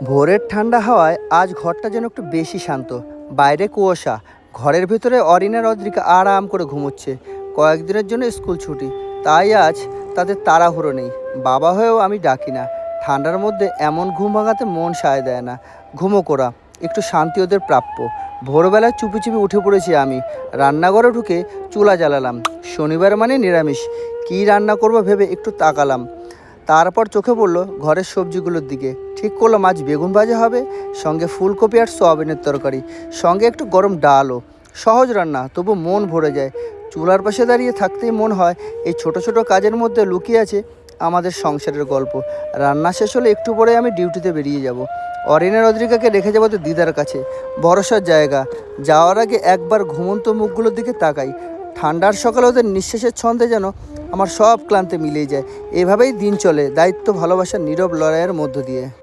ভোরের ঠান্ডা হাওয়ায় আজ ঘরটা যেন একটু বেশি শান্ত। বাইরে কুয়াশা, ঘরের ভেতরে অরিনা রদ্রিকা আরাম করে ঘুমোচ্ছে। কয়েকদিনের জন্য স্কুল ছুটি, তাই আজ তাদের তাড়াহুড়ো নেই। বাবা হয়েও আমি ডাকি না। ঠান্ডার মধ্যে এমন ঘুম ভাঙাতে মন সায় দেয় না। ঘুমো কোরা, একটু শান্তি ওদের প্রাপ্য। ভোরবেলায় চুপি চুপি উঠে পড়েছি আমি। রান্নাঘরে ঢুকে চুলা জ্বালালাম। শনিবার মানে নিরামিষ। কী রান্না করবো ভেবে একটু তাকালাম। তারপর চোখে পড়লো ঘরের সবজিগুলোর দিকে। ঠিক করলাম আজ বেগুন ভাজা হবে, সঙ্গে ফুলকপি আর সয়াবিনের তরকারি, সঙ্গে একটু গরম ডালও। সহজ রান্না, তবু মন ভরে যায়। চুলার পাশে দাঁড়িয়ে থাকতেই মন হয় এই ছোট ছোট কাজের মধ্যে লুকিয়ে আছে আমাদের সংসারের গল্প। রান্না শেষ হলে একটু পরে আমি ডিউটিতে বেরিয়ে যাব। অরিনা রদ্রিকাকে রেখে যাবো তো দিদার কাছে, ভরসার জায়গা। যাওয়ার আগে একবার ঘুমন্ত মুখগুলোর দিকে তাকাই। ঠান্ডার সকালে ওদের নিঃশ্বাসের ছন্দে যেন আমার সব ক্লান্তি মিলিয়ে যায়। এভাবেই দিন চলে, দায়িত্ব ভালোবাসার নীরব লড়াইয়ের মধ্য দিয়ে।